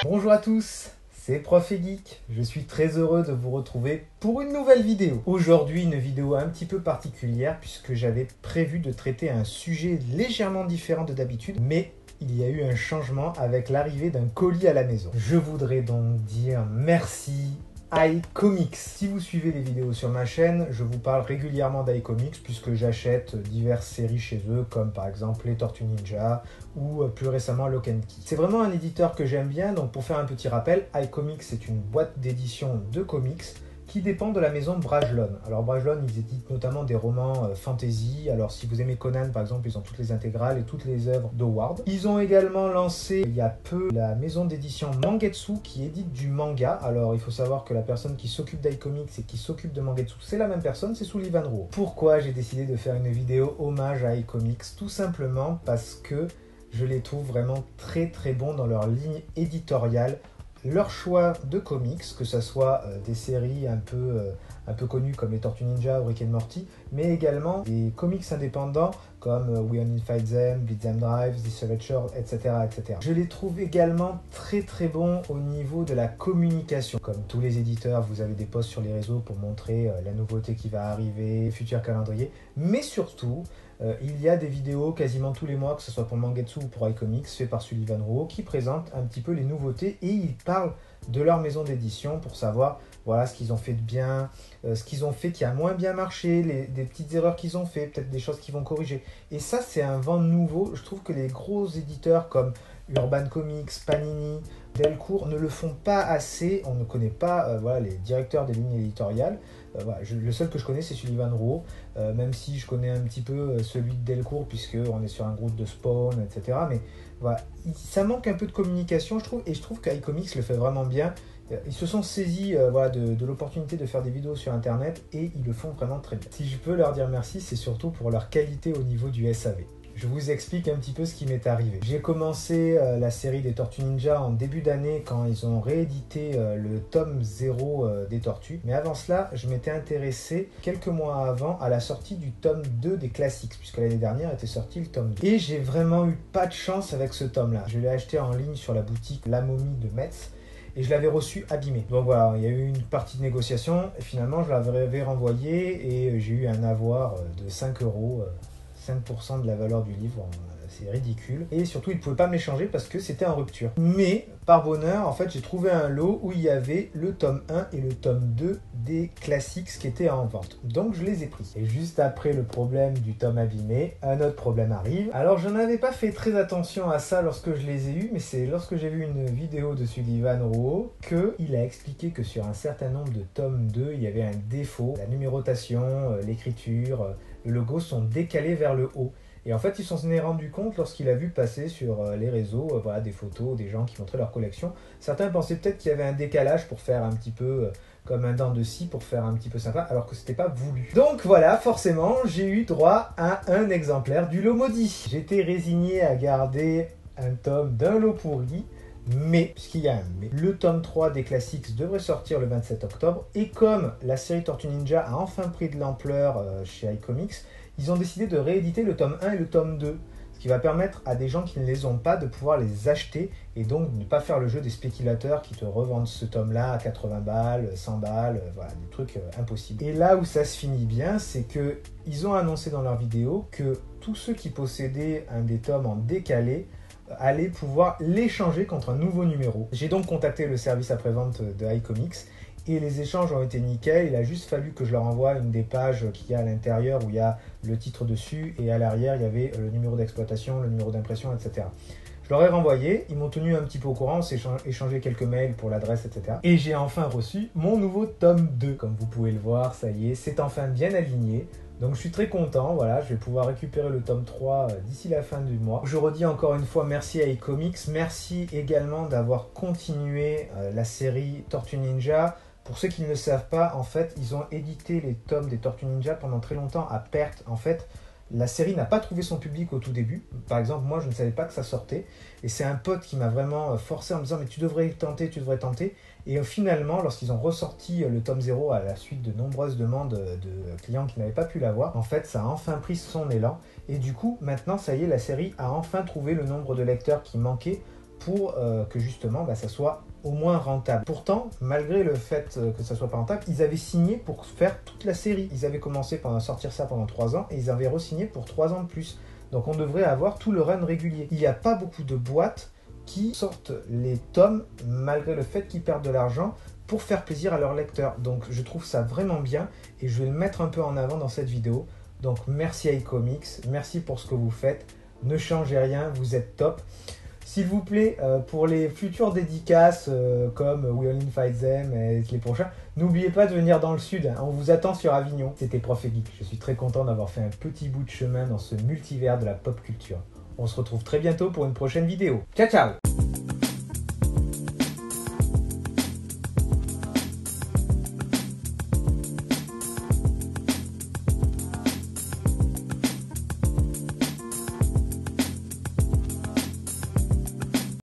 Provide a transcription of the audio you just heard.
Bonjour à tous, c'est Prof et Geek. Je suis très heureux de vous retrouver pour une nouvelle vidéo. Aujourd'hui, une vidéo un petit peu particulière puisque j'avais prévu de traiter un sujet légèrement différent de d'habitude, mais il y a eu un changement avec l'arrivée d'un colis à la maison. Je voudrais donc dire merci iComics. Si vous suivez les vidéos sur ma chaîne, je vous parle régulièrement d'iComics puisque j'achète diverses séries chez eux, comme par exemple les Tortues Ninja ou plus récemment Lock and Key. C'est vraiment un éditeur que j'aime bien, donc pour faire un petit rappel, iComics c'est une boîte d'édition de comics qui dépend de la maison Brajlon. Alors Brajlon, ils éditent notamment des romans fantasy. Alors si vous aimez Conan par exemple, ils ont toutes les intégrales et toutes les œuvres d'Howard. Ils ont également lancé il y a peu la maison d'édition Mangetsu qui édite du manga. Alors il faut savoir que la personne qui s'occupe d'iComics et qui s'occupe de Mangetsu, c'est la même personne, c'est Sullivan Rowe. Pourquoi j'ai décidé de faire une vidéo hommage à iComics? Tout simplement parce que je les trouve vraiment très bons dans leur ligne éditoriale. Leur choix de comics, que ce soit des séries un peu connues comme les Tortues Ninja ou Rick and Morty, mais également des comics indépendants comme We Only Fight Them, Beat Them Drive, The Survivor, etc., etc. Je les trouve également très bons au niveau de la communication. Comme tous les éditeurs, vous avez des posts sur les réseaux pour montrer la nouveauté qui va arriver, futur calendrier, mais surtout, il y a des vidéos quasiment tous les mois, que ce soit pour Mangetsu ou pour iComics, fait par Sullivan Rowe, qui présentent un petit peu les nouveautés et ils parlent de leur maison d'édition pour savoir voilà, ce qu'ils ont fait de bien, ce qu'ils ont fait qui a moins bien marché, des petites erreurs qu'ils ont fait, peut-être des choses qu'ils vont corriger. Et ça, c'est un vent nouveau. Je trouve que les gros éditeurs comme Urban Comics, Panini, Delcourt ne le font pas assez. On ne connaît pas voilà, les directeurs des lignes éditoriales. Voilà, le seul que je connais, c'est Sullivan Rowe, même si je connais un petit peu celui de Delcourt, puisqu'on est sur un groupe de Spawn, etc. Mais voilà, ça manque un peu de communication, je trouve, et je trouve qu'iComics le fait vraiment bien. Ils se sont saisis voilà, de l'opportunité de faire des vidéos sur Internet et ils le font vraiment très bien. Si je peux leur dire merci, c'est surtout pour leur qualité au niveau du SAV. Je vous explique un petit peu ce qui m'est arrivé. J'ai commencé la série des Tortues Ninja en début d'année quand ils ont réédité le tome 0 des Tortues. Mais avant cela, je m'étais intéressé quelques mois avant à la sortie du tome 2 des classiques, puisque l'année dernière était sorti le tome 2. Et j'ai vraiment eu pas de chance avec ce tome-là. Je l'ai acheté en ligne sur la boutique La Momie de Metz. Et je l'avais reçu abîmé. Donc voilà, il y a eu une partie de négociation et finalement je l'avais renvoyé et j'ai eu un avoir de 5 €, 5% de la valeur du livre. C'est ridicule. Et surtout, ils ne pouvaient pas me l'échanger parce que c'était en rupture. Mais, par bonheur, en fait, j'ai trouvé un lot où il y avait le tome 1 et le tome 2 des classiques qui étaient en vente. Donc, je les ai pris. Et juste après le problème du tome abîmé, un autre problème arrive. Alors, je n'avais pas fait très attention à ça lorsque je les ai eus, mais c'est lorsque j'ai vu une vidéo de Sullivan Rowe qu'il a expliqué que sur un certain nombre de tomes 2, il y avait un défaut. La numérotation, l'écriture, le logo sont décalés vers le haut. Et en fait, ils s'en est rendu compte lorsqu'il a vu passer sur les réseaux voilà, des photos, des gens qui montraient leur collection. Certains pensaient peut-être qu'il y avait un décalage pour faire un petit peu comme un dent de scie, pour faire un petit peu sympa, alors que c'était pas voulu. Donc voilà, forcément, j'ai eu droit à un exemplaire du lot maudit. J'étais résigné à garder un tome d'un lot pourri, mais, puisqu'il y a un mais, le tome 3 des classiques devrait sortir le 27 octobre, et comme la série Tortue Ninja a enfin pris de l'ampleur chez iComics, ils ont décidé de rééditer le tome 1 et le tome 2, ce qui va permettre à des gens qui ne les ont pas de pouvoir les acheter et donc de ne pas faire le jeu des spéculateurs qui te revendent ce tome-là à 80 balles, 100 balles, voilà, des trucs impossibles. Et là où ça se finit bien, c'est qu'ils ont annoncé dans leur vidéo que tous ceux qui possédaient un des tomes en décalé allaient pouvoir l'échanger contre un nouveau numéro. J'ai donc contacté le service après-vente de iComics et les échanges ont été nickel. Il a juste fallu que je leur envoie une des pages qu'il y a à l'intérieur où il y a le titre dessus et à l'arrière il y avait le numéro d'exploitation, le numéro d'impression, etc. Je leur ai renvoyé, ils m'ont tenu un petit peu au courant, on s'est échangé quelques mails pour l'adresse, etc. Et j'ai enfin reçu mon nouveau tome 2. Comme vous pouvez le voir, ça y est, c'est enfin bien aligné. Donc je suis très content, voilà, je vais pouvoir récupérer le tome 3 d'ici la fin du mois. Je redis encore une fois merci à iComics, merci également d'avoir continué la série Tortue Ninja. Pour ceux qui ne le savent pas, en fait, ils ont édité les tomes des Tortues Ninja pendant très longtemps à perte. En fait, la série n'a pas trouvé son public au tout début. Par exemple, moi, je ne savais pas que ça sortait. Et c'est un pote qui m'a vraiment forcé en me disant « mais tu devrais tenter, tu devrais tenter ». Et finalement, lorsqu'ils ont ressorti le tome 0 à la suite de nombreuses demandes de clients qui n'avaient pas pu l'avoir, en fait, ça a enfin pris son élan. Et du coup, maintenant, ça y est, la série a enfin trouvé le nombre de lecteurs qui manquait pour que justement ça soit au moins rentable. Pourtant, malgré le fait que ça soit pas rentable, ils avaient signé pour faire toute la série. Ils avaient commencé à sortir ça pendant 3 ans et ils avaient re-signé pour 3 ans de plus. Donc on devrait avoir tout le run régulier. Il n'y a pas beaucoup de boîtes qui sortent les tomes malgré le fait qu'ils perdent de l'argent pour faire plaisir à leurs lecteurs. Donc je trouve ça vraiment bien et je vais le mettre un peu en avant dans cette vidéo. Donc merci à iComics, merci pour ce que vous faites. Ne changez rien, vous êtes top. S'il vous plaît, pour les futures dédicaces comme We Only Fight Them et les prochains, n'oubliez pas de venir dans le sud, hein, on vous attend sur Avignon. C'était Prof et Geek, je suis très content d'avoir fait un petit bout de chemin dans ce multivers de la pop culture. On se retrouve très bientôt pour une prochaine vidéo. Ciao ciao!